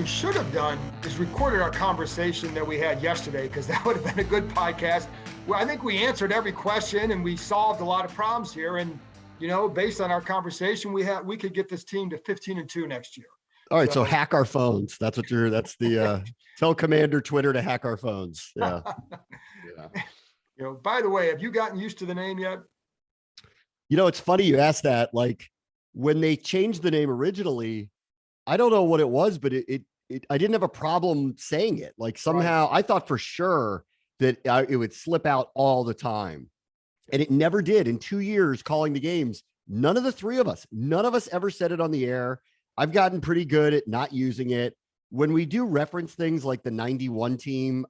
should have done is recorded our conversation that we had yesterday, because that would have been a good podcast. Well, I think we answered every question and we solved a lot of problems here. And, you know, based on our conversation, we could get this team to 15-2 next year. All right. So hack our phones. That's the tell Commander Twitter to hack our phones. Yeah. Yeah. You know, by the way, have you gotten used to the name yet? You know, it's funny you asked that. Like when they changed the name originally, I don't know what it was, but I didn't have a problem saying it. Like somehow I thought for sure that it would slip out all the time. And it never did. In 2 years calling the games, none of us ever said it on the air. I've gotten pretty good at not using it. When we do reference things like the 91 team,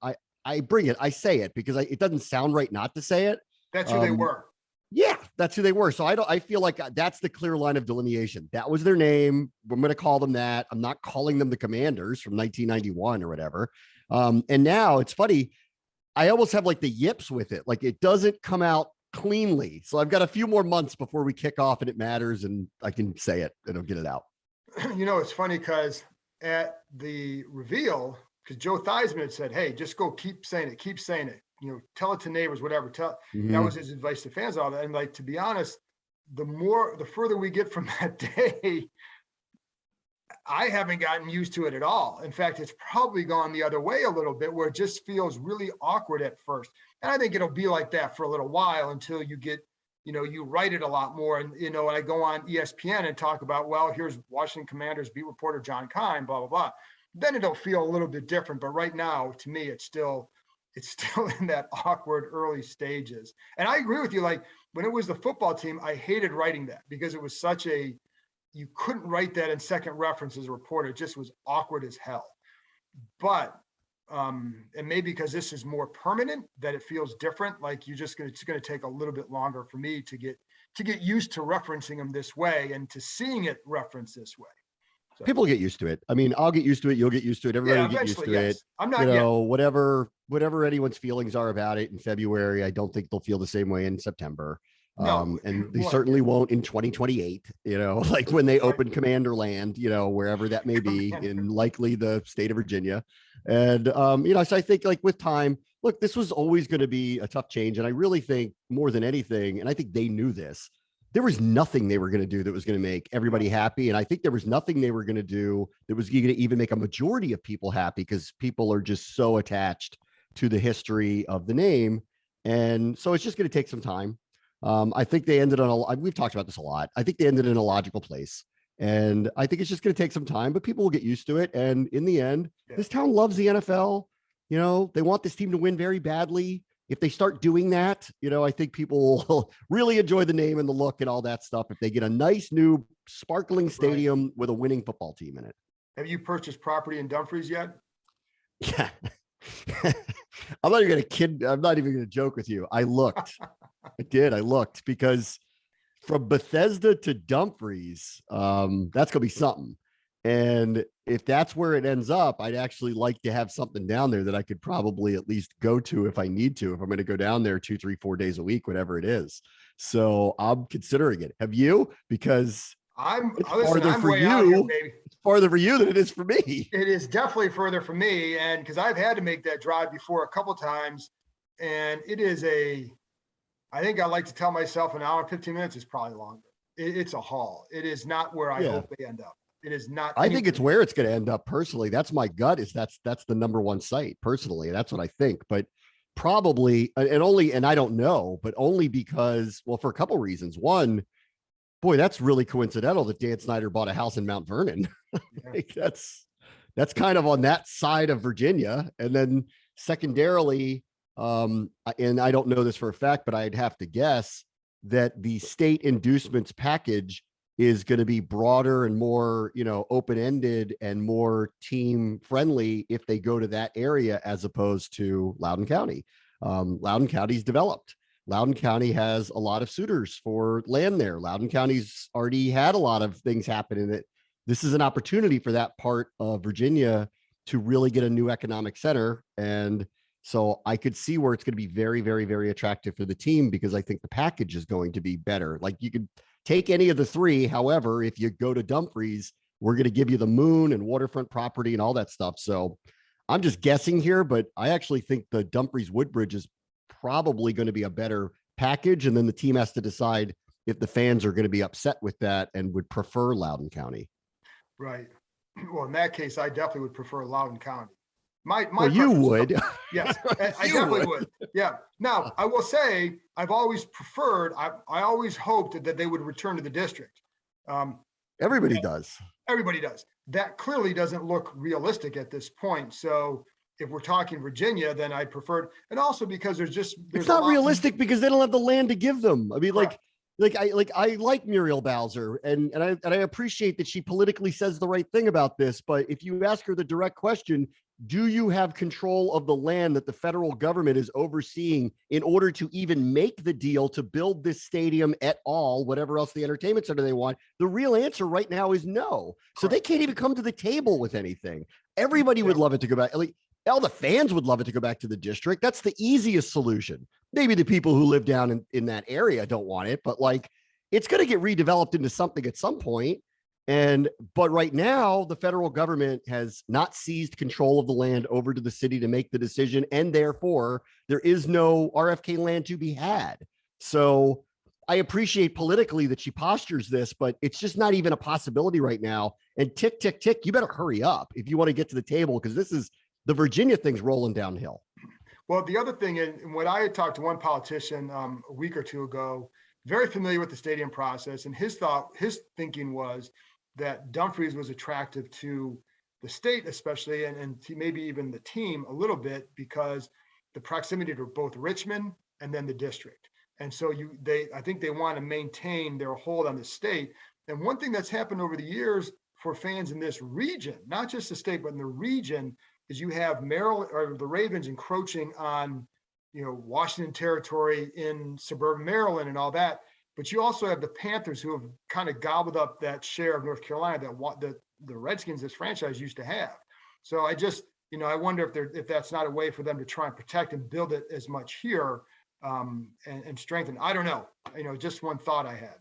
I bring it, I say it because it doesn't sound right not to say it. That's who they were. Yeah, that's who they were. So I feel like that's the clear line of delineation. That was their name. I'm going to call them that. I'm not calling them the Commanders from 1991 or whatever. And now it's funny. I almost have like the yips with it. Like it doesn't come out cleanly. So I've got a few more months before we kick off and it matters and I can say it and I'll get it out. You know, it's funny because at the reveal, because Joe Theismann had said, hey, just go keep saying it. You know, tell it to neighbors, whatever. That was his advice to fans, all that. And like, to be honest, the further we get from that day, I haven't gotten used to it at all. In fact, it's probably gone the other way a little bit, where it just feels really awkward at first. And I think it'll be like that for a little while until you get, you know, you write it a lot more. And, you know, I go on ESPN and talk about, well, here's Washington Commanders beat reporter John Keim, blah, blah, blah. Then it'll feel a little bit different. But right now, to me, it's still in that awkward early stages. And I agree with you. Like when it was the football team, I hated writing that because it was you couldn't write that in second reference as a reporter. It just was awkward as hell. But, and maybe because this is more permanent, that it feels different. Like it's going to take a little bit longer for me to get used to referencing them this way and to seeing it referenced this way. So, people get used to it. I mean, I'll get used to it. You'll get used to it. Everybody will get used to it. I'm not, whatever anyone's feelings are about it in February, I don't think they'll feel the same way in September. No, and they certainly won't in 2028, you know, like when they open Commander Land, you know, wherever that may be in likely the state of Virginia. And, you know, so I think like with time, look, this was always going to be a tough change. And I really think more than anything, and I think they knew this, there was nothing they were going to do that was going to make everybody happy. And I think there was nothing they were going to do that was going to even make a majority of people happy, because people are just so attached to the history of the name. And so it's just going to take some time. I think they ended on we've talked about this a lot. I think they ended in a logical place. And I think it's just going to take some time, but people will get used to it. And in the end, this town loves the NFL. You know, they want this team to win very badly. If they start doing that, you know, I think people will really enjoy the name and the look and all that stuff if they get a nice new sparkling stadium with a winning football team in it. Have you purchased property in Dumfries yet? Yeah. I'm not even going to joke with you. I looked. I looked because from Bethesda to Dumfries, that's going to be something. And if that's where it ends up, I'd actually like to have something down there that I could probably at least go to if I need to, if I'm going to go down there 2, 3, 4 days a week, whatever it is. So I'm considering it. Have you? Because it's farther for you. It's farther for you than it is for me. It is definitely further for me. And because I've had to make that drive before a couple times, and it is I think I like to tell myself an hour and 15 minutes is probably longer. It's a haul. It is not where I hope they end up. It is not. I think it's where it's going to end up personally. That's my gut, is that's the number one site personally. That's what I think, but probably, and I don't know, but only because, well, for a couple reasons. One, boy, that's really coincidental that Dan Snyder bought a house in Mount Vernon. Like that's kind of on that side of Virginia. And then secondarily, and I don't know this for a fact, but I'd have to guess that the state inducements package is going to be broader and more, you know, open-ended and more team friendly if they go to that area as opposed to Loudoun County. Loudoun County's developed. Loudoun County has a lot of suitors for land there. Loudoun County's already had a lot of things happen in it. This is an opportunity for that part of Virginia to really get a new economic center. And so I could see where it's going to be very, very, very attractive for the team, because I think the package is going to be better. Like you could take any of the three. However, if you go to Dumfries, we're going to give you the moon and waterfront property and all that stuff. So I'm just guessing here, but I actually think the Dumfries Woodbridge is probably going to be a better package. And then the team has to decide if the fans are going to be upset with that and would prefer Loudoun County. Right. Well, in that case, I definitely would prefer Loudoun County. My well, you would. Yes, I definitely would. Yeah. Now, I will say I've always preferred, I always hoped that they would return to the district. Everybody does. Everybody does. That clearly doesn't look realistic at this point. So if we're talking Virginia, then I preferred, and also because there's it's not realistic because they don't have the land to give them. I mean, I like Muriel Bowser and I appreciate that she politically says the right thing about this. But if you ask her the direct question, do you have control of the land that the federal government is overseeing in order to even make the deal to build this stadium at all, whatever else the entertainment center they want? The real answer right now is no. So they can't even come to the table with anything. Everybody would love it to go back. Like all the fans would love it to go back to the district. That's the easiest solution. Maybe the people who live down in that area don't want it, but like it's going to get redeveloped into something at some point. But right now, the federal government has not seized control of the land over to the city to make the decision. And therefore, there is no RFK land to be had. So I appreciate politically that she postures this, but it's just not even a possibility right now. And tick, tick, tick, you better hurry up if you want to get to the table, because this is the Virginia thing's rolling downhill. Well, the other thing, and when I had talked to one politician a week or two ago, very familiar with the stadium process, and his thinking was that Dumfries was attractive to the state, especially, and maybe even the team a little bit, because the proximity to both Richmond and then the district. And so I think they want to maintain their hold on the state. And one thing that's happened over the years for fans in this region, not just the state, but in the region, is you have Maryland or the Ravens encroaching on, Washington territory in suburban Maryland and all that. But you also have the Panthers, who have kind of gobbled up that share of North Carolina that the Redskins, this franchise, used to have. So I just, I wonder if that's not a way for them to try and protect and build it as much here and strengthen. I don't know. Just one thought I had.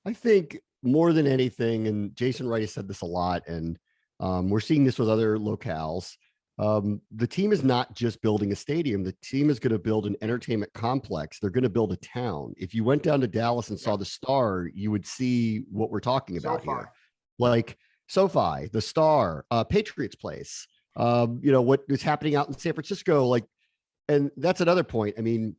I think more than anything, and Jason Wright has said this a lot, and we're seeing this with other locales. The team is not just building a stadium. The team is going to build an entertainment complex. They're going to build a town. If you went down to Dallas and saw the Star, you would see what we're talking about here. Like SoFi, the Star, Patriots Place, what is happening out in San Francisco. And that's another point. I mean,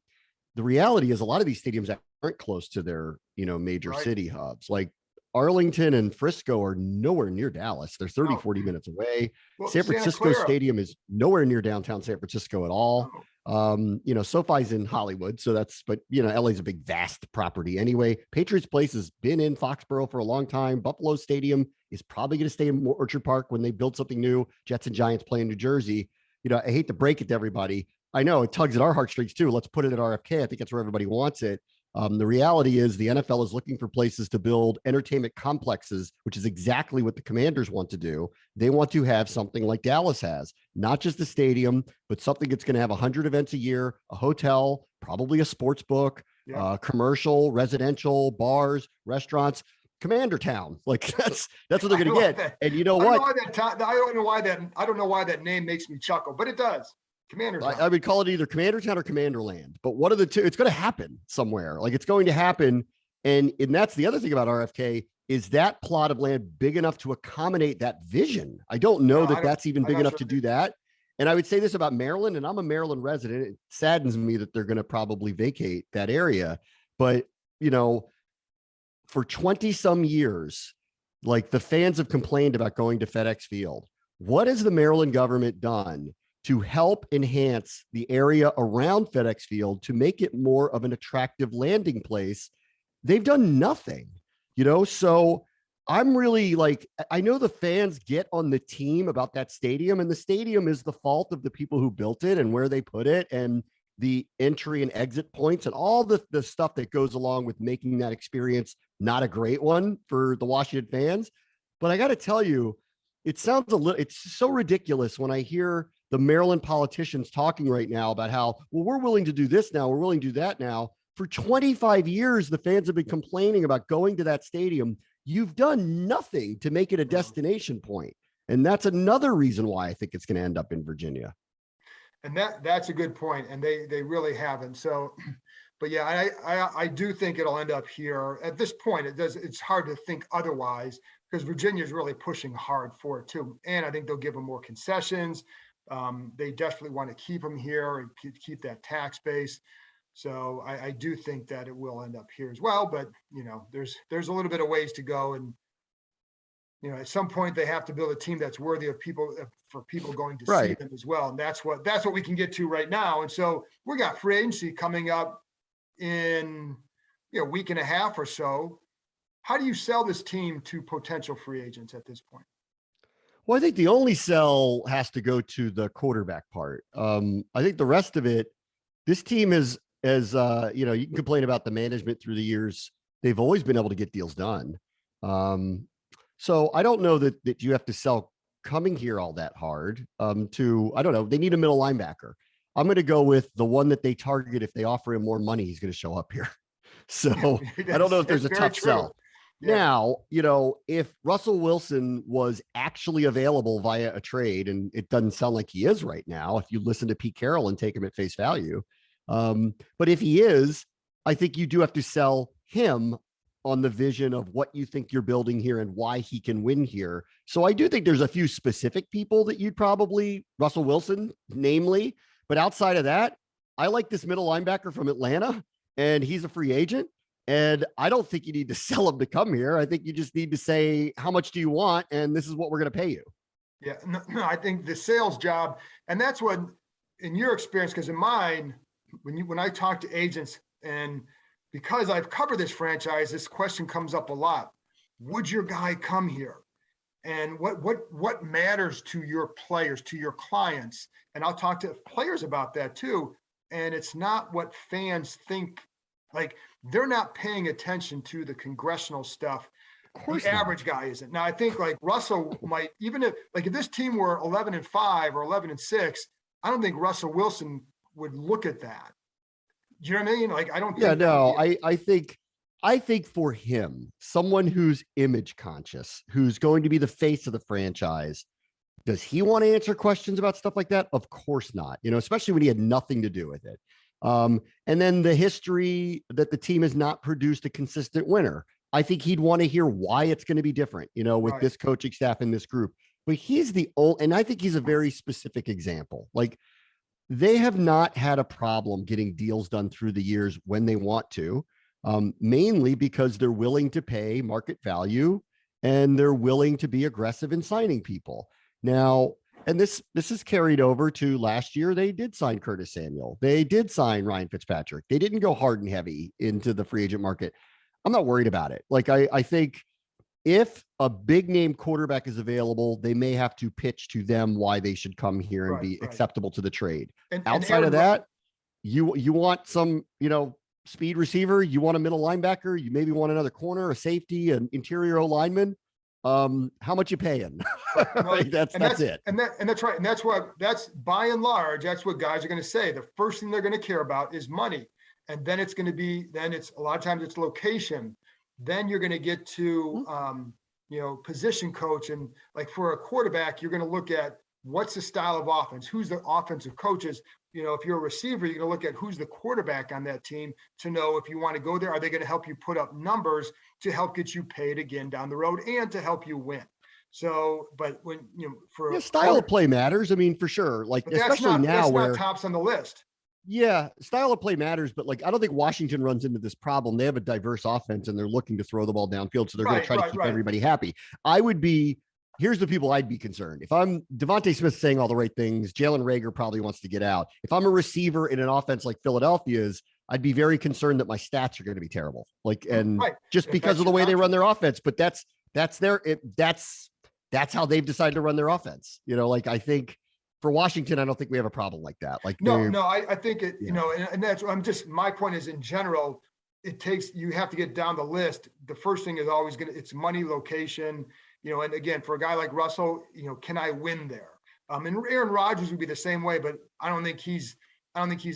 the reality is a lot of these stadiums aren't close to their, major city hubs. Like Arlington and Frisco are nowhere near Dallas. They're 40 minutes away. Well, San Francisco Stadium is nowhere near downtown San Francisco at all. SoFi's in Hollywood. So but LA's a big, vast property anyway. Patriots Place has been in Foxborough for a long time. Buffalo Stadium is probably going to stay in Orchard Park when they build something new. Jets and Giants play in New Jersey. I hate to break it to everybody. I know it tugs at our heartstrings too. Let's put it at RFK. I think that's where everybody wants it. The reality is the NFL is looking for places to build entertainment complexes, which is exactly what the Commanders want to do. They want to have something like Dallas has, not just a stadium, but something that's going to have 100 events a year, a hotel, probably a sports book, commercial, residential, bars, restaurants, Commander Town. Like that's what they're going to get. And you know what? I don't know why that name makes me chuckle, but it does. Commander Town. I would call it either Commander Town or Commander Land, but one of the two, it's going to happen somewhere. Like it's going to happen. And that's the other thing about RFK is that plot of land big enough to accommodate that vision. I don't know that's even big enough to do that. And I would say this about Maryland, and I'm a Maryland resident. It saddens me that they're going to probably vacate that area. But, for 20 some years, like the fans have complained about going to FedEx Field. What has the Maryland government done to help enhance the area around FedEx Field to make it more of an attractive landing place? They've done nothing, so I'm really I know the fans get on the team about that stadium, and the stadium is the fault of the people who built it and where they put it and the entry and exit points and all the stuff that goes along with making that experience not a great one for the Washington fans. But I got to tell you, it's so ridiculous when I hear the Maryland politicians talking right now about how, well, we're willing to do this now, we're willing to do that now. For 25 years, the fans have been complaining about going to that stadium. you've done nothing to make it a destination point. And that's another reason why I think it's going to end up in Virginia. And that's a good point. And they really haven't. So, but yeah, I do think it'll end up here at this point. It's hard to think otherwise because Virginia is really pushing hard for it too. And I think they'll give them more concessions. They desperately want to keep them here and keep that tax base. So I do think that it will end up here as well. But there's a little bit of ways to go, and at some point they have to build a team that's worthy of people for people going to see them as well. And that's what we can get to right now. And so we got free agency coming up in a week and a half or so. How do you sell this team to potential free agents at this point? Well, I think the only sell has to go to the quarterback part. I think the rest of it, this team is, you can complain about the management through the years. They've always been able to get deals done. So I don't know that you have to sell coming here all that hard. I don't know. They need a middle linebacker. I'm going to go with the one that they target. If they offer him more money, he's going to show up here. So I don't know if there's a tough sell. Yeah. Now, if Russell Wilson was actually available via a trade, and it doesn't sound like he is right now, if you listen to Pete Carroll and take him at face value. But if he is, I think you do have to sell him on the vision of what you think you're building here and why he can win here. So I do think there's a few specific people that you'd probably, Russell Wilson, namely, but outside of that, I like this middle linebacker from Atlanta, and he's a free agent. And I don't think you need to sell him to come here. I think you just need to say, how much do you want? And this is what we're going to pay you. Yeah, no, I think the sales job, and that's what, in your experience, because in mine, when I talk to agents, and because I've covered this franchise, this question comes up a lot. Would your guy come here? And what matters to your players, to your clients? And I'll talk to players about that too. And it's not what fans think. Like, they're not paying attention to the congressional stuff. Of course the average guy isn't. Now, I think like Russell might, even if this team were 11-5 or 11-6, I don't think Russell Wilson would look at that. Do you know what I mean? Like, I don't think. Yeah, no, I think for him, someone who's image conscious, who's going to be the face of the franchise, does he want to answer questions about stuff like that? Of course not, especially when he had nothing to do with it. And then the history that the team has not produced a consistent winner. I think he'd want to hear why it's going to be different, with this coaching staff and this group. But he's the old, and I think he's a very specific example. Like, they have not had a problem getting deals done through the years when they want to, mainly because they're willing to pay market value and they're willing to be aggressive in signing people. Now, and this is carried over to last year. They did sign Curtis Samuel. They did sign Ryan Fitzpatrick. They didn't go hard and heavy into the free agent market. I'm not worried about it. Like, I think if a big name quarterback is available, they may have to pitch to them why they should come here and be acceptable to the trade. And outside of that, you want some, speed receiver, you want a middle linebacker, you maybe want another corner, a safety, an interior lineman. How much you paying? That's it. And that's right. And that's by and large, that's what guys are going to say. The first thing they're going to care about is money. And then it's going to be, it's a lot of times it's location. Then you're going to get to, position coach. And like for a quarterback, you're going to look at what's the style of offense, who's the offensive coaches. If you're a receiver, you're going to look at who's the quarterback on that team to know if you want to go there. Are they going to help you put up numbers to help get you paid again down the road and to help you win? So, but when, for style of play matters. I mean, for sure. Like, especially now where tops on the list. Yeah, style of play matters, but like, I don't think Washington runs into this problem. They have a diverse offense and they're looking to throw the ball downfield. So they're going to try to keep everybody happy. Here's the people I'd be concerned. If I'm Devontae Smith saying all the right things, Jalen Reagor probably wants to get out. If I'm a receiver in an offense like Philadelphia's, I'd be very concerned that my stats are going to be terrible. Like, and just because of the way they run their offense, but that's how they've decided to run their offense. I think for Washington, I don't think we have a problem like that. Like, I think it, and that's, my point is in general, you have to get down the list. The first thing is always it's money, location, and again, for a guy like Russell, can I win there? And Aaron Rodgers would be the same way, but I don't think he's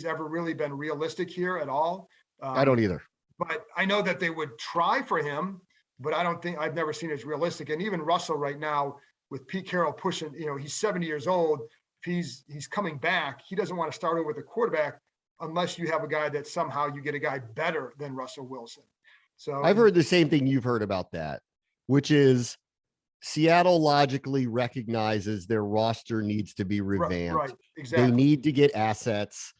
ever really been realistic here at all. I don't either. But I know that they would try for him. but I've never seen it as realistic. And even Russell right now with Pete Carroll pushing, he's 70 years old. If he's coming back, he doesn't want to start over with a quarterback unless you have a guy that somehow you get a guy better than Russell Wilson. So I've heard the same thing you've heard about that, which is Seattle logically recognizes their roster needs to be revamped. Right, exactly. They need to get assets.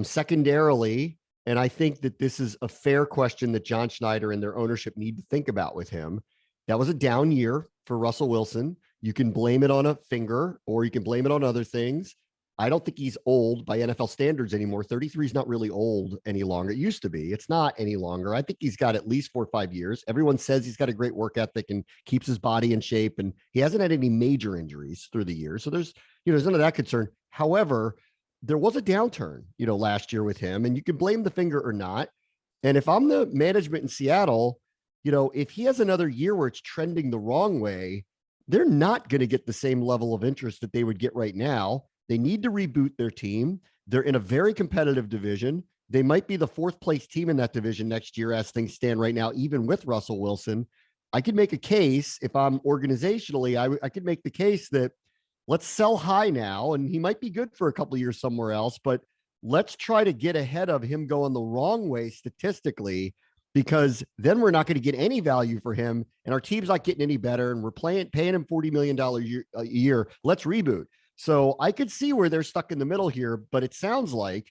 Secondarily, and I think that this is a fair question that John Schneider and their ownership need to think about with him. That was a down year for Russell Wilson. You can blame it on a finger or you can blame it on other things. I don't think he's old by NFL standards anymore. 33 is not really old any longer. It used to be. It's not any longer. I think he's got at least 4 or 5 years. Everyone says he's got a great work ethic and keeps his body in shape, and he hasn't had any major injuries through the years. So there's none of that concern. However, there was a downturn, last year with him, and you can blame the finger or not. And if I'm the management in Seattle, if he has another year where it's trending the wrong way, they're not going to get the same level of interest that they would get right now. They need to reboot their team. They're in a very competitive division. They might be the 4th place team in that division next year as things stand right now, even with Russell Wilson. I could make a case if I'm organizationally, I could make the case that let's sell high now, and he might be good for a couple of years somewhere else, but let's try to get ahead of him going the wrong way statistically, because then we're not going to get any value for him, and our team's not getting any better, and we're paying him $40 million a year. Let's reboot. So I could see where they're stuck in the middle here, but it sounds like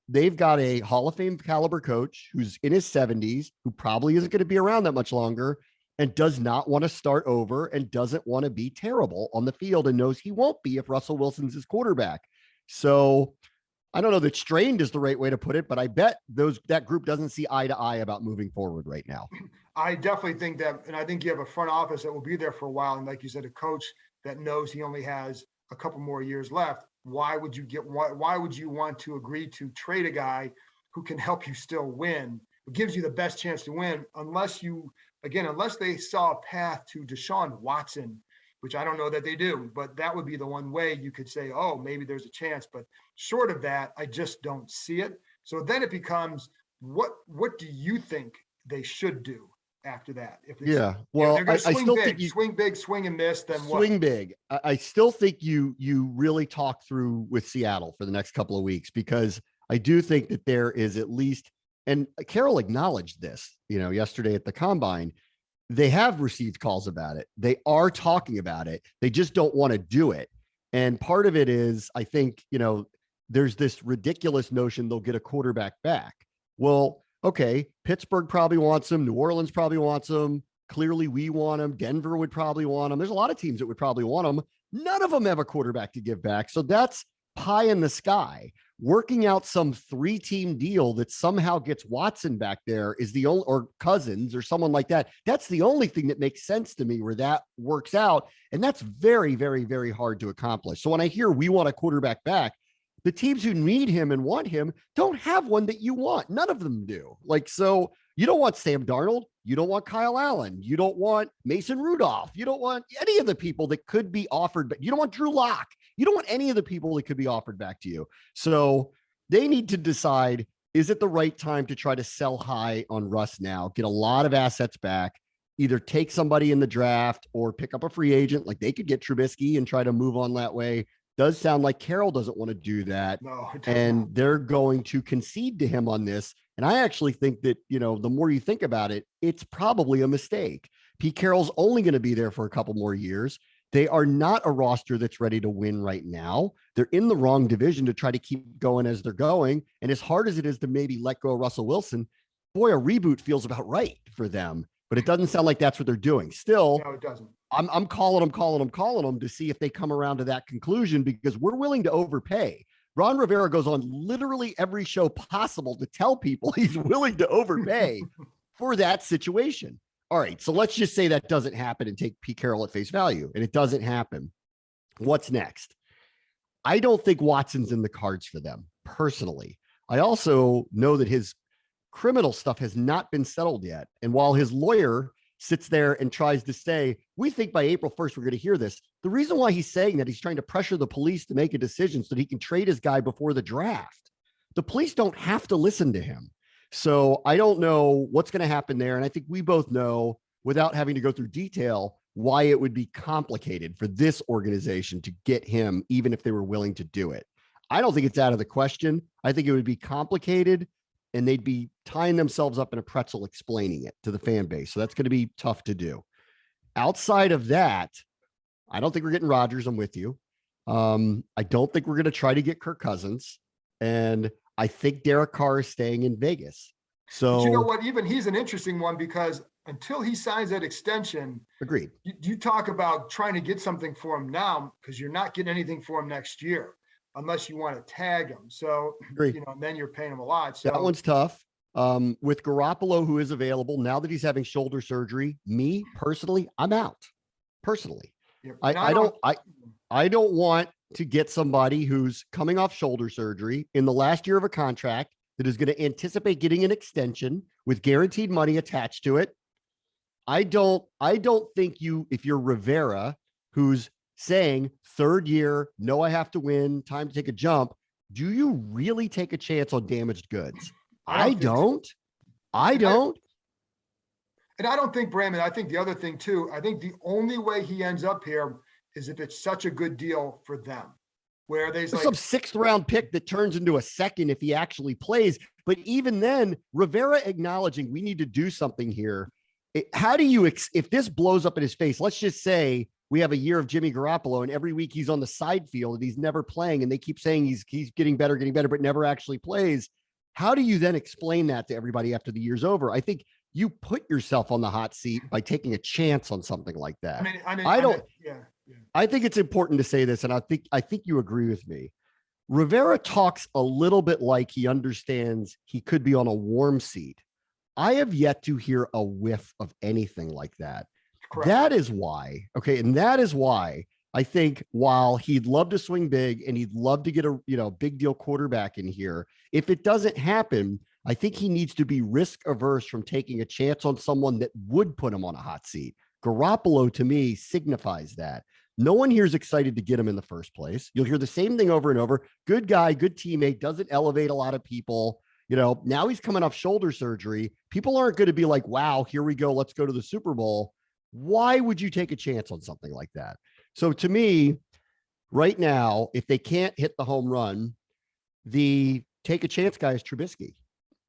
they've got a Hall of Fame caliber coach who's in his 70s, who probably isn't going to be around that much longer, and does not want to start over and doesn't want to be terrible on the field, and knows he won't be if Russell Wilson's his quarterback. So I don't know that strained is the right way to put it, but I bet that group doesn't see eye to eye about moving forward right now. I definitely think that, and I think you have a front office that will be there for a while. And like you said, a coach that knows he only has a couple more years left. Why would you want to agree to trade a guy who can help you still win, who gives you the best chance to win, unless they saw a path to Deshaun Watson, which I don't know that they do, but that would be the one way you could say, oh, maybe there's a chance. But short of that, I just don't see it. So then it becomes, what do you think they should do after that? If they're going to swing big, swing big, swing and miss, then what? Swing big. I still think you really talk through with Seattle for the next couple of weeks, because I do think that there is at least, and Carroll acknowledged this, yesterday at the combine, they have received calls about it. They are talking about it. They just don't want to do it. And part of it is, I think, there's this ridiculous notion they'll get a quarterback back. Well, okay, Pittsburgh probably wants him. New Orleans probably wants him. Clearly we want him. Denver would probably want him. There's a lot of teams that would probably want him. None of them have a quarterback to give back. So that's pie in the sky. Working out some 3-team deal that somehow gets Watson back there is the only, or Cousins or someone like that. That's the only thing that makes sense to me where that works out. And that's very, very, very hard to accomplish. So when I hear we want a quarterback back, the teams who need him and want him don't have one that you want. None of them do. So you don't want Sam Darnold. You don't want Kyle Allen. You don't want Mason Rudolph. You don't want any of the people that could be offered, but you don't want Drew Lock. You don't want any of the people that could be offered back to you. So they need to decide, is it the right time to try to sell high on Russ now, get a lot of assets back, either take somebody in the draft or pick up a free agent? Like they could get Trubisky and try to move on that way. Does sound like Carroll doesn't want to do that. No, and they're going to concede to him on this. And I actually think that, the more you think about it, it's probably a mistake. Pete Carroll's only going to be there for a couple more years. They are not a roster that's ready to win right now. They're in the wrong division to try to keep going as they're going. And as hard as it is to maybe let go of Russell Wilson, boy, a reboot feels about right for them. But it doesn't sound like that's what they're doing. Still, no, it doesn't. I'm calling them to see if they come around to that conclusion, because we're willing to overpay. Ron Rivera goes on literally every show possible to tell people he's willing to overpay for that situation. All right, so let's just say that doesn't happen and take Pete Carroll at face value, and it doesn't happen. What's next? I don't think Watson's in the cards for them personally. I also know that his criminal stuff has not been settled yet. And while his lawyer sits there and tries to say, we think by April 1st, we're going to hear this. The reason why he's saying that, he's trying to pressure the police to make a decision so that he can trade his guy before the draft. The police don't have to listen to him. So I don't know what's going to happen there. And I think we both know without having to go through detail why it would be complicated for this organization to get him, even if they were willing to do it. I don't think it's out of the question. I think it would be complicated and they'd be tying themselves up in a pretzel explaining it to the fan base. So that's going to be tough to do. Outside of that, I don't think we're getting Rodgers. I'm with you. I don't think we're going to try to get Kirk Cousins. And I think Derek Carr is staying in Vegas. So but you know what? Even he's an interesting one because until he signs that extension, agreed. You talk about trying to get something for him now because you're not getting anything for him next year unless you want to tag him. So, Agreed. you know, and then you're paying him a lot. So that one's tough. With Garoppolo, who is available now that he's having shoulder surgery, me personally, I'm out. Personally, yeah, I don't want to get somebody who's coming off shoulder surgery in the last year of a contract that is going to anticipate getting an extension with guaranteed money attached to it. I don't think if you're Rivera, who's saying third year, no, I have to win, time to take a jump. Do you really take a chance on damaged goods? I don't. And I don't think, Bram, I think the other thing too, I think the only way he ends up here is if it's such a good deal for them, where there's like some 6th round pick that turns into a second if he actually plays. But even then, Rivera acknowledging we need to do something here. How do you, if this blows up in his face, let's just say we have a year of Jimmy Garoppolo and every week he's on the side field and he's never playing and they keep saying he's getting better, but never actually plays. How do you then explain that to everybody after the year's over? I think you put yourself on the hot seat by taking a chance on something like that. I think it's important to say this, and I think you agree with me. Rivera talks a little bit like he understands he could be on a warm seat. I have yet to hear a whiff of anything like that. Correct. That is why, and that is why I think while he'd love to swing big and he'd love to get a big deal quarterback in here, if it doesn't happen, I think he needs to be risk averse from taking a chance on someone that would put him on a hot seat. Garoppolo, to me, signifies that. No one here is excited to get him in the first place. You'll hear the same thing over and over. Good guy, good teammate, doesn't elevate a lot of people. Now he's coming off shoulder surgery. People aren't going to be like, wow, here we go. Let's go to the Super Bowl. Why would you take a chance on something like that? So to me, right now, if they can't hit the home run, the take a chance guy is Trubisky.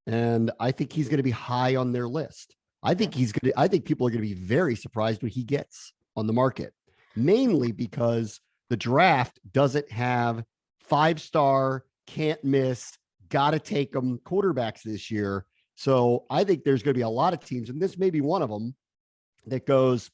And I think he's going to be high on their list. I think people are going to be very surprised what he gets on the market, mainly because the draft doesn't have 5-star, can't miss, got to take them quarterbacks this year. So I think there's going to be a lot of teams, and this may be one of them, that goes,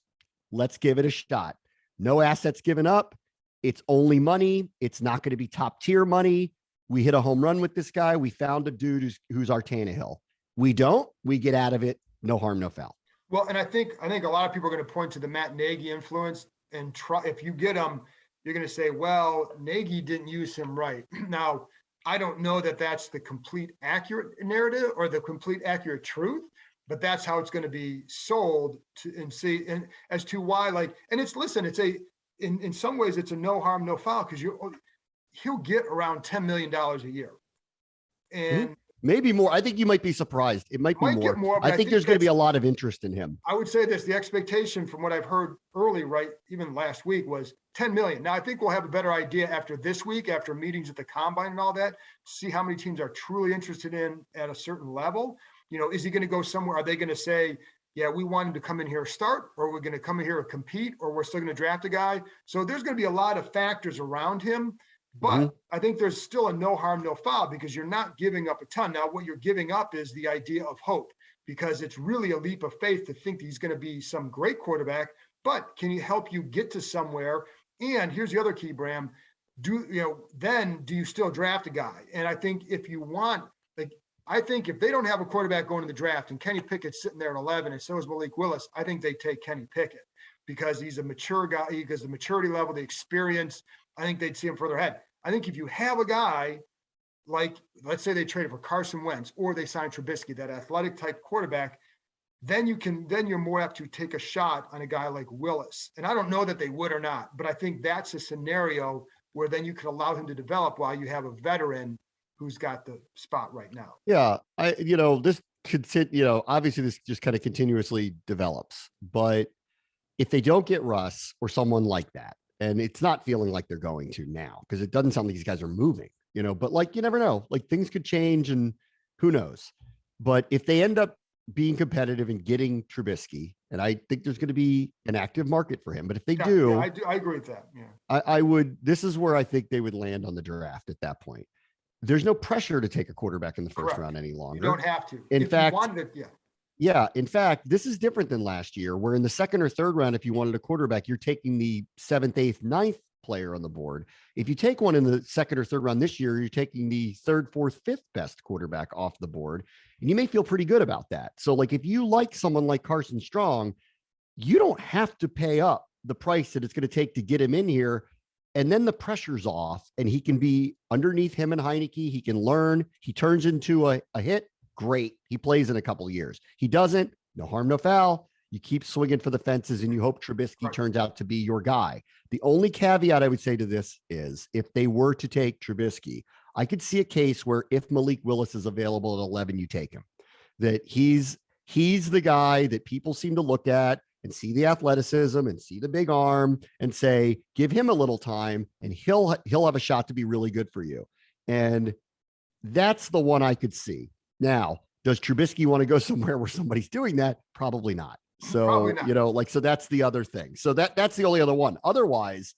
let's give it a shot. No assets given up. It's only money. It's not going to be top tier money. We hit a home run with this guy. We found a dude who's our Tannehill. We don't. We get out of it. No harm, no foul. Well, and I think a lot of people are going to point to the Matt Nagy influence and try. If you get him, you're going to say, well, Nagy didn't use him right. Now, I don't know that that's the complete accurate narrative or the complete accurate truth, but that's how it's going to be sold and as to why, in some ways it's a no harm, no foul, because he'll get around $10 million a year. And maybe more. I think you might be surprised. It might be more. I think there's going to be a lot of interest in him. I would say this, the expectation from what I've heard early, even last week, was 10 million. Now I think we'll have a better idea after this week, after meetings at the combine and all that, to see how many teams are truly interested in at a certain level. Is he going to go somewhere? Are they going to say, yeah, we want him to come in here start, or we're going to come in here and compete, or we're still going to draft a guy? So there's going to be a lot of factors around him, but I think there's still a no harm, no foul, because you're not giving up a ton. Now, what you're giving up is the idea of hope, because it's really a leap of faith to think that he's going to be some great quarterback, but can he help you get to somewhere? And here's the other key, Bram, then do you still draft a guy? And I think if you want, I think if they don't have a quarterback going to the draft and Kenny Pickett's sitting there at 11 and so is Malik Willis, I think they take Kenny Pickett because he's a mature guy, because the maturity level, the experience, I think they'd see him further ahead. I think if you have a guy like, let's say they traded for Carson Wentz or they signed Trubisky, that athletic type quarterback, then you're more apt to take a shot on a guy like Willis. And I don't know that they would or not, but I think that's a scenario where then you could allow him to develop while you have a veteran who's got the spot right now. Yeah. obviously this just kind of continuously develops, but if they don't get Russ or someone like that, and it's not feeling like they're going to now, because it doesn't sound like these guys are moving, but like, you never know, like things could change and who knows. But if they end up being competitive and getting Trubisky, and I think there's going to be an active market for him, but if they do, I agree with that. Yeah. I would, this is where I think they would land on the draft at that point. There's no pressure to take a quarterback in the first round any longer. You don't have to. In fact, in fact, this is different than last year, where in the second or third round, if you wanted a quarterback, you're taking the 7th, 8th, 9th player on the board. If you take one in the second or third round this year, you're taking the 3rd, 4th, 5th best quarterback off the board. And you may feel pretty good about that. So like, if you like someone like Carson Strong, you don't have to pay up the price that it's going to take to get him in here. And then the pressure's off and he can be underneath him and Heineke. He can learn. He turns into a hit. Great. He plays in a couple of years. He doesn't. No harm, no foul. You keep swinging for the fences and you hope Trubisky turns out to be your guy. The only caveat I would say to this is if they were to take Trubisky, I could see a case where if Malik Willis is available at 11, you take him. That he's the guy that people seem to look at and see the athleticism and see the big arm and say, give him a little time and he'll have a shot to be really good for you. And that's the one I could see. Now, does Trubisky want to go somewhere where somebody's doing that? Probably not. So, so that's the other thing. So that's the only other one. Otherwise,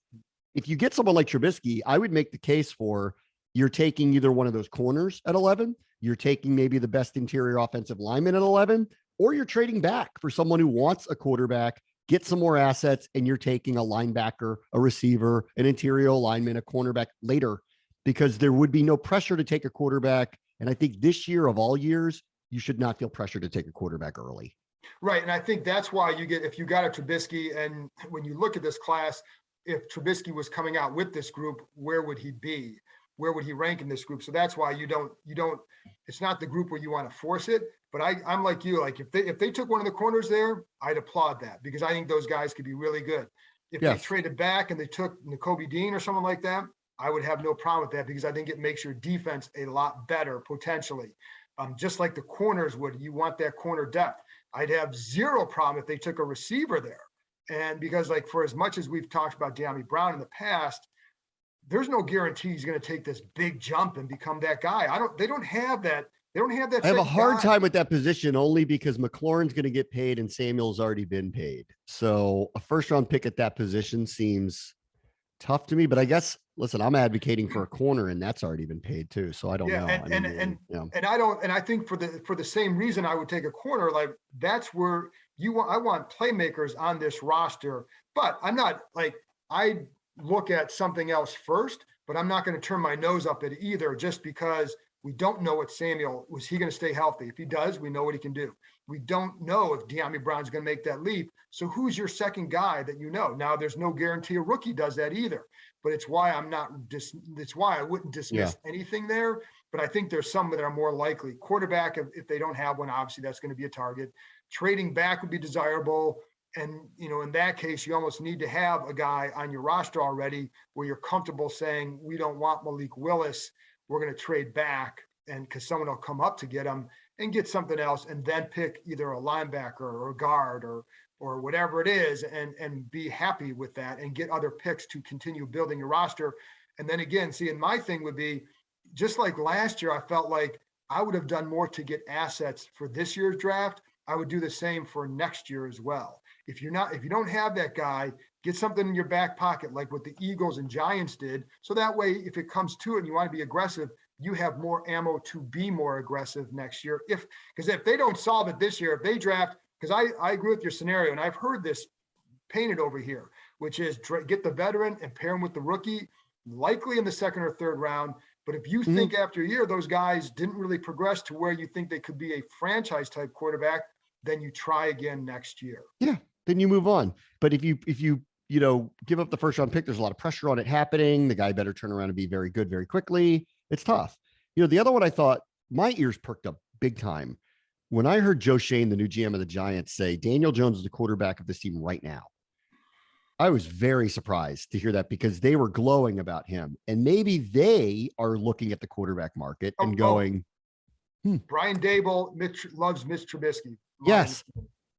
if you get someone like Trubisky, I would make the case for you're taking either one of those corners at 11, you're taking maybe the best interior offensive lineman at 11, or you're trading back for someone who wants a quarterback, get some more assets, and you're taking a linebacker, a receiver, an interior lineman, a cornerback later, because there would be no pressure to take a quarterback. And I think this year of all years, you should not feel pressure to take a quarterback early. Right. And I think that's why if you got a Trubisky, and when you look at this class, if Trubisky was coming out with this group, where would he be? Where would he rank in this group? So that's why you don't, it's not the group where you want to force it. But I'm like you, like if they took one of the corners there, I'd applaud that because I think those guys could be really good. If they traded back and they took Nakobe Dean or someone like that, I would have no problem with that because I think it makes your defense a lot better potentially. Just like the corners would, you want that corner depth. I'd have zero problem if they took a receiver there. And because like for as much as we've talked about Dyami Brown in the past, there's no guarantee he's going to take this big jump and become that guy. They don't have that. They don't have that. I have a hard time with that position only because McLaurin's going to get paid and Samuel's already been paid. So a first round pick at that position seems tough to me, but I guess, listen, I'm advocating for a corner and that's already been paid too. So I don't know. And I think for the same reason I would take a corner, like that's where I want playmakers on this roster, but I'm not like, I look at something else first, but I'm not going to turn my nose up at either just because we don't know what Samuel, was he going to stay healthy? If he does, we know what he can do. We don't know if Dyami Brown's going to make that leap. So who's your second guy that you know? Now there's no guarantee a rookie does that either, but it's why it's why I wouldn't dismiss anything there. But I think there's some that are more likely. Quarterback, if they don't have one, obviously that's going to be a target. Trading back would be desirable. And, in that case, you almost need to have a guy on your roster already where you're comfortable saying, we don't want Malik Willis. We're going to trade back and because someone will come up to get him and get something else and then pick either a linebacker or a guard or whatever it is and be happy with that and get other picks to continue building your roster. And then again, and my thing would be just like last year, I felt like I would have done more to get assets for this year's draft. I would do the same for next year as well. If you don't have that guy, get something in your back pocket, like what the Eagles and Giants did. So that way, if it comes to it and you want to be aggressive, you have more ammo to be more aggressive next year. Because if they don't solve it this year, if they draft, because I agree with your scenario, and I've heard this painted over here, which is get the veteran and pair him with the rookie, likely in the second or third round. But if you think after a year, those guys didn't really progress to where you think they could be a franchise type quarterback, then you try again next year. Yeah. Then you move on. But if you give up the first round pick, there's a lot of pressure on it happening. The guy better turn around and be very good very quickly. It's tough. The other one I thought my ears perked up big time when I heard Joe Shane, the new GM of the Giants, say Daniel Jones is the quarterback of this team right now. I was very surprised to hear that because they were glowing about him. And maybe they are looking at the quarterback market and going, Brian Dable, Mitch loves Mitch Trubisky. Yes.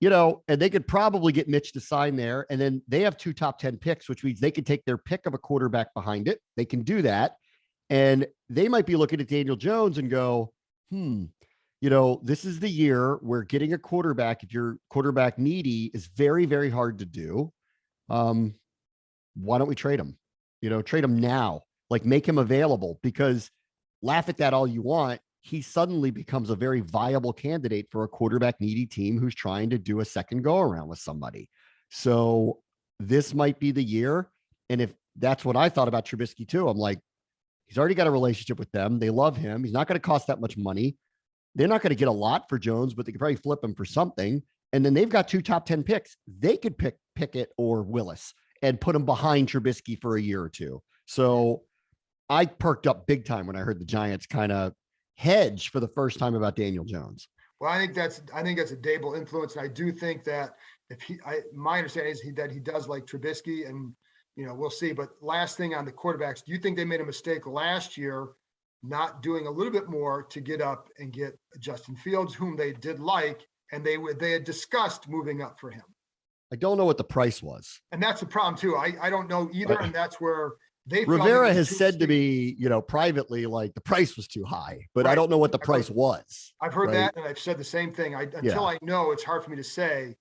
And they could probably get Mitch to sign there. And then they have 2 top 10 picks, which means they could take their pick of a quarterback behind it. They can do that. And they might be looking at Daniel Jones and go, this is the year where getting a quarterback, if you're quarterback needy, is very, very hard to do. Why don't we trade him? Trade him now, like make him available, because laugh at that all you want. He suddenly becomes a very viable candidate for a quarterback needy team who's trying to do a second go around with somebody. So this might be the year. And if that's what I thought about Trubisky too, I'm like, he's already got a relationship with them. They love him. He's not going to cost that much money. They're not going to get a lot for Jones, but they could probably flip him for something. And then they've got 2 top 10 picks. They could pick Pickett or Willis and put him behind Trubisky for a year or two. So I perked up big time when I heard the Giants kind of hedge for the first time about Daniel Jones. Well, I think that's a Dable influence. And I do think that my understanding is that he does like Trubisky, and, we'll see. But last thing on the quarterbacks, do you think they made a mistake last year not doing a little bit more to get up and get Justin Fields, whom they did like, and they had discussed moving up for him? I don't know what the price was. And that's the problem too. I don't know either. And that's where Rivera has said to me, privately, like the price was too high, but I don't know what the price was. I've heard that, and I've said the same thing. Until I know, it's hard for me to say.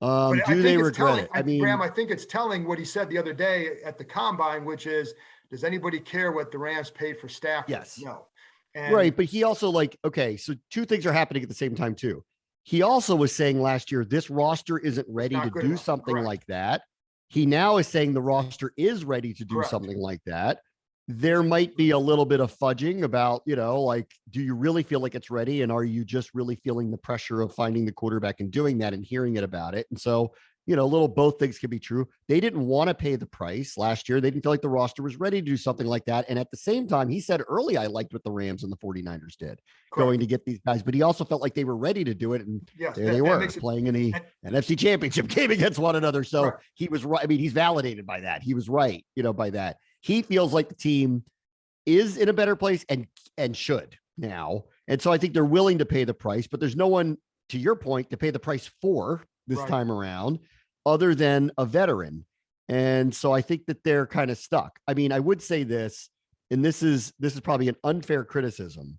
Do they regret it? Bram, I think it's telling what he said the other day at the Combine, which is, does anybody care what the Rams paid for Stafford? Yes. No. Right, but he also so 2 things are happening at the same time too. He also was saying last year, this roster isn't ready to do something like that. He now is saying the roster is ready to do something like that. There might be a little bit of fudging about, do you really feel like it's ready? And are you just really feeling the pressure of finding the quarterback and doing that and hearing it about it? And so, both things can be true. They didn't want to pay the price last year. They didn't feel like the roster was ready to do something like that. And at the same time, he said early, I liked what the Rams and the 49ers did going to get these guys, but he also felt like they were ready to do it. And there they were playing in the NFC Championship game against one another. So he was right. I mean, he's validated by that. He was right, by that. He feels like the team is in a better place and should now. And so I think they're willing to pay the price, but there's no one, to your point, to pay the price for this time around other than a veteran. And so I think that they're kind of stuck. I mean, I would say this, and this is probably an unfair criticism.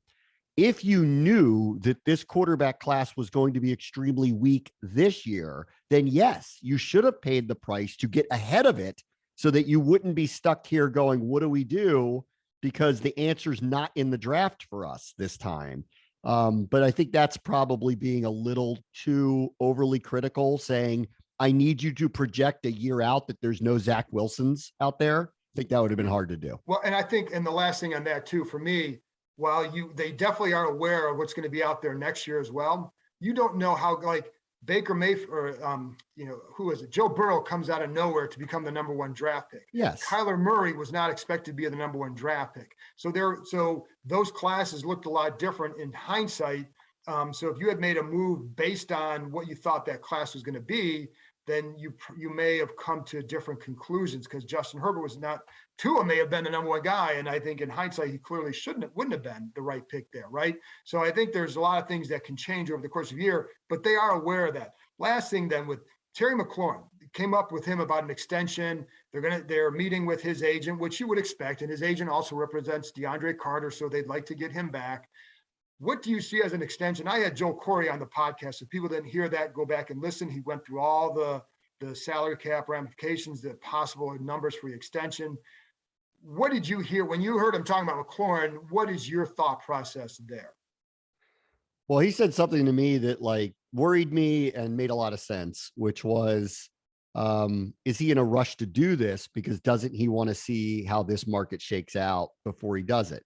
If you knew that this quarterback class was going to be extremely weak this year, then yes, you should have paid the price to get ahead of it so that you wouldn't be stuck here going, what do we do? Because the answer's not in the draft for us this time. But I think that's probably being a little too overly critical, saying, I need you to project a year out that there's no Zach Wilsons out there. I think that would have been hard to do. Well, and I think, and the last thing on that too, for me, while they definitely are aware of what's going to be out there next year as well, you don't know how, like, Baker Mayfield, who is it? Joe Burrow comes out of nowhere to become the number 1 draft pick. Yes. Kyler Murray was not expected to be the number 1 draft pick. So those classes looked a lot different in hindsight. So if you had made a move based on what you thought that class was going to be, then you may have come to different conclusions, because Justin Herbert was not. Tua may have been the number 1 guy, and I think in hindsight he clearly wouldn't have been the right pick there, right? So I think there's a lot of things that can change over the course of a year, but they are aware of that. Last thing then, with Terry McLaurin, came up with him about an extension. They're meeting with his agent, which you would expect, and his agent also represents DeAndre Carter, so they'd like to get him back. What do you see as an extension? I had Joe Corey on the podcast. If people didn't hear that, go back and listen. He went through all the salary cap ramifications, the possible numbers for the extension. What did you hear when you heard him talking about McLaurin? What is your thought process there? Well, he said something to me that worried me and made a lot of sense, which was, is he in a rush to do this because doesn't he want to see how this market shakes out before he does it?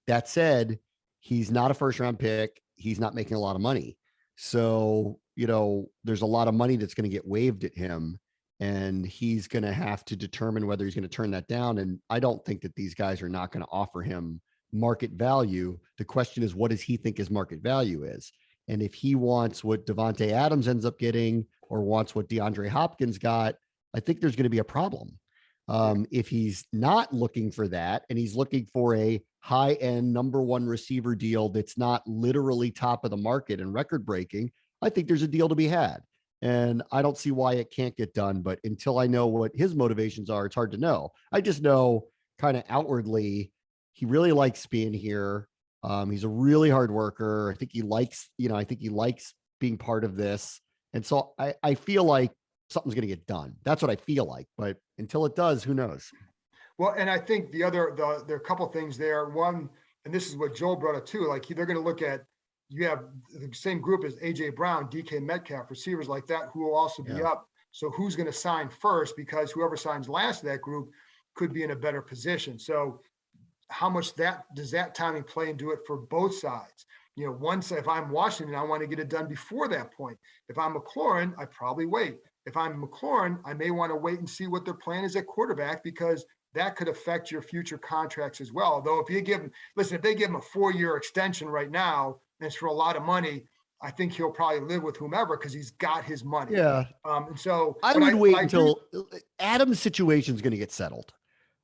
That said, he's not a first round pick. He's not making a lot of money. So, there's a lot of money that's going to get waved at him, and he's going to have to determine whether he's going to turn that down. And I don't think that these guys are not going to offer him market value. The question is, what does he think his market value is? And if he wants what Devontae Adams ends up getting or wants what DeAndre Hopkins got, I think there's going to be a problem. If he's not looking for that and he's looking for a high-end number one receiver deal that's not literally top of the market and record breaking, I think there's a deal to be had. And I don't see why it can't get done. But until I know what his motivations are, it's hard to know. I just know kind of outwardly, he really likes being here. He's a really hard worker. I think he likes, I think he likes being part of this. And so I feel like something's going to get done. That's what I feel like. But until it does, who knows? Well, and I think there are a couple of things there. One, and this is what Joel brought up too, like they're going to look at, you have the same group as AJ Brown, DK Metcalf, receivers like that, who will also be up. So who's going to sign first? Because whoever signs last of that group could be in a better position. So how much does that timing play into it for both sides? Once, if I'm Washington, I want to get it done before that point. If I'm McLaurin, I probably wait. If I'm McLaurin, I may want to wait and see what their plan is at quarterback, because that could affect your future contracts as well. Though if they give him a 4-year extension right now, and it's for a lot of money, I think he'll probably live with whomever because he's got his money. Yeah. And so I would wait until Adam's situation is going to get settled.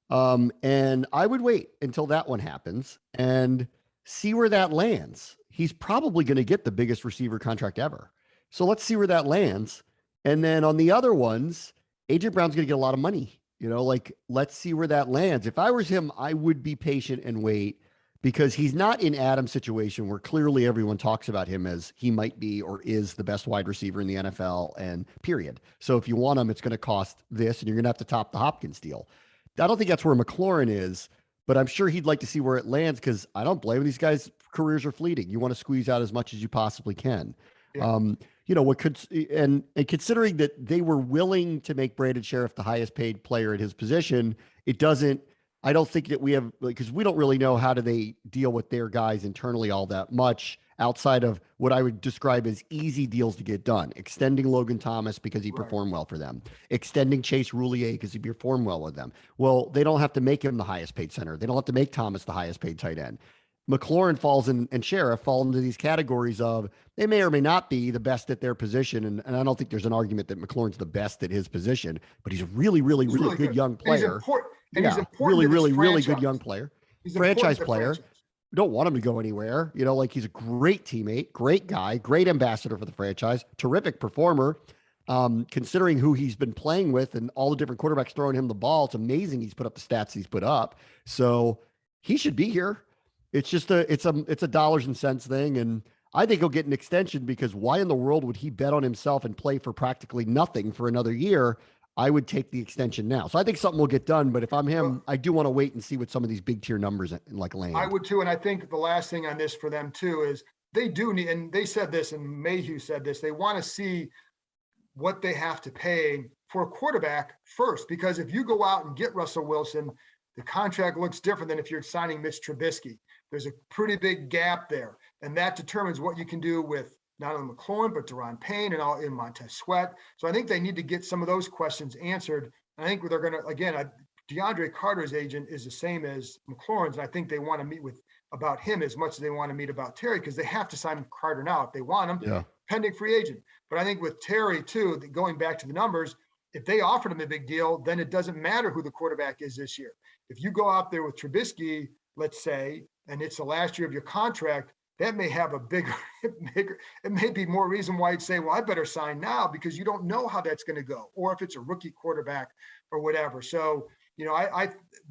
And I would wait until that one happens and see where that lands. He's probably going to get the biggest receiver contract ever. So let's see where that lands. And then on the other ones, AJ Brown's going to get a lot of money. Let's see where that lands. If I was him, I would be patient and wait, because he's not in Adam's situation where clearly everyone talks about him as he might be or is the best wide receiver in the NFL, and period. So if you want him, it's going to cost this, and you're going to have to top the Hopkins deal. I don't think that's where McLaurin is, but I'm sure he'd like to see where it lands, because I don't blame these guys' careers are fleeting. You want to squeeze out as much as you possibly can. Yeah. What could, and considering that they were willing to make Brandon Sheriff the highest paid player at his position, I don't think that we have, because we don't really know how do they deal with their guys internally all that much outside of what I would describe as easy deals to get done. Extending Logan Thomas because he performed well for them. Extending Chase Roulier because he performed well with them. Well, they don't have to make him the highest paid center. They don't have to make Thomas the highest paid tight end. McLaurin falls in, and Sheriff fall into these categories of they may or may not be the best at their position. And I don't think there's an argument that McLaurin's the best at his position, but he's a really, really, really good young player. He's important really good young player. He's franchise player. We don't want him to go anywhere. He's a great teammate, great guy, great ambassador for the franchise, terrific performer. Considering who he's been playing with and all the different quarterbacks throwing him the ball, it's amazing he's put up the stats he's put up. So he should be here. It's just it's a dollars and cents thing. And I think he'll get an extension, because why in the world would he bet on himself and play for practically nothing for another year? I would take the extension now. So I think something will get done, but if I'm him, I do want to wait and see what some of these big tier numbers land. I would too. And I think the last thing on this for them too is they do need, and they said this, and Mayhew said this, they want to see what they have to pay for a quarterback first, because if you go out and get Russell Wilson, the contract looks different than if you're signing Mitch Trubisky. There's a pretty big gap there, and that determines what you can do with not only McLaurin, but Daron Payne and in Montez Sweat. So I think they need to get some of those questions answered. I think they're going to, again, DeAndre Carter's agent is the same as McLaurin's, and I think they want to meet about him as much as they want to meet about Terry, because they have to sign Carter now if they want him, pending free agent. But I think with Terry too, going back to the numbers, if they offered him a big deal, then it doesn't matter who the quarterback is this year. If you go out there with Trubisky, let's say, and it's the last year of your contract, that may have a bigger, it may be more reason why you'd say, well, I better sign now, because you don't know how that's going to go, or if it's a rookie quarterback or whatever. So,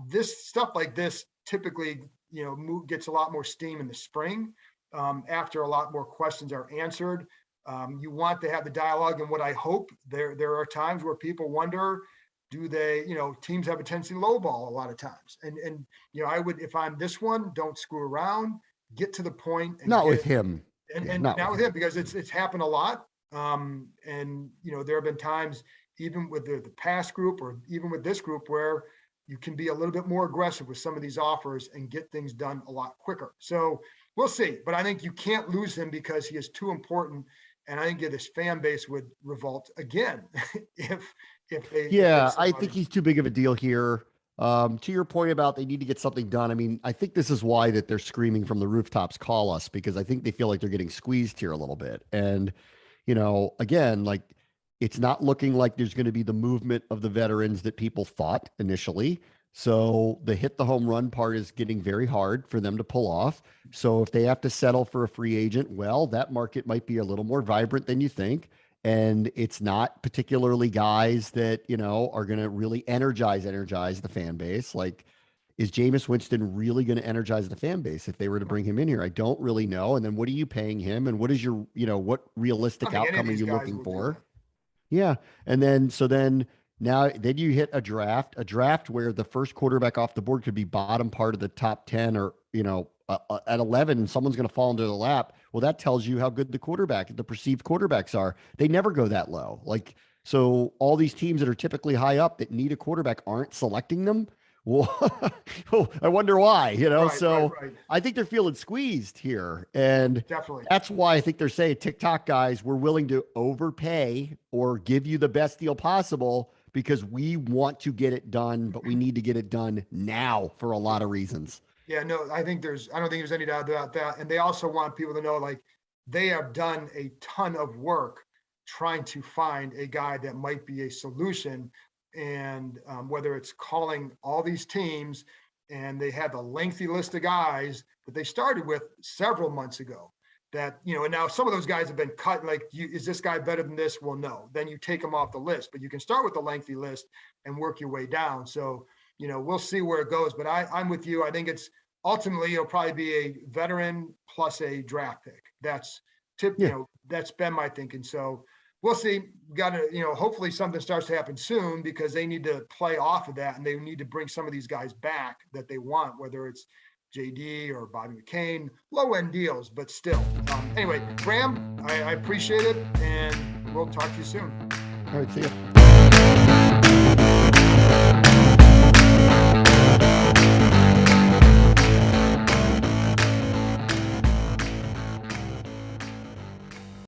this stuff like this typically, gets a lot more steam in the spring, after a lot more questions are answered. You want to have the dialogue, and what I hope there are times where people wonder, do they, teams have a tendency to lowball a lot of times. And I would, if I'm this one, don't screw around, get to the point. And not with him. And not with him, because it's happened a lot. And, there have been times, even with the past group or even with this group, where you can be a little bit more aggressive with some of these offers and get things done a lot quicker. So we'll see. But I think you can't lose him, because he is too important. And I think this fan base would revolt again if they. I think he's too big of a deal here. To your point about they need to get something done. I mean, I think this is why that they're screaming from the rooftops, call us, because I think they feel like they're getting squeezed here a little bit. And, again, it's not looking like there's going to be the movement of the veterans that people thought initially. So the hit the home run part is getting very hard for them to pull off. So if they have to settle for a free agent, well, that market might be a little more vibrant than you think. And it's not particularly guys that, are going to really energize the fan base. Like, is Jameis Winston really going to energize the fan base if they were to bring him in here? I don't really know. And then what are you paying him? And what is your, what realistic outcome are you looking for? Yeah. And then, now you hit a draft where the first quarterback off the board could be bottom part of the top 10 or, at 11, and someone's going to fall into the lap. Well, that tells you how good the perceived quarterbacks are. They never go that low. Like, so all these teams that are typically high up that need a quarterback aren't selecting them. Well, I wonder why, Right. I think they're feeling squeezed here. And Definitely. that's why I think they're saying, TikTok guys, we're willing to overpay or give you the best deal possible because we want to get it done, but we need to get it done now for a lot of reasons. Yeah, no, I don't think there's any doubt about that. And they also want people to know, like, they have done a ton of work trying to find a guy that might be a solution. And whether it's calling all these teams, and they have a lengthy list of guys that they started with several months ago that, and now some of those guys have been cut. Like, is this guy better than this? Well, no, then you take them off the list, but you can start with the lengthy list and work your way down. So, we'll see where it goes, but I'm with you. I think it's ultimately, it'll probably be a veteran plus a draft pick. That's that's been my thinking. So we'll see. Got to, hopefully something starts to happen soon because they need to play off of that and they need to bring some of these guys back that they want, whether it's JD or Bobby McCain, low end deals, but still. Anyway, Bram, I appreciate it, and we'll talk to you soon. All right, see you.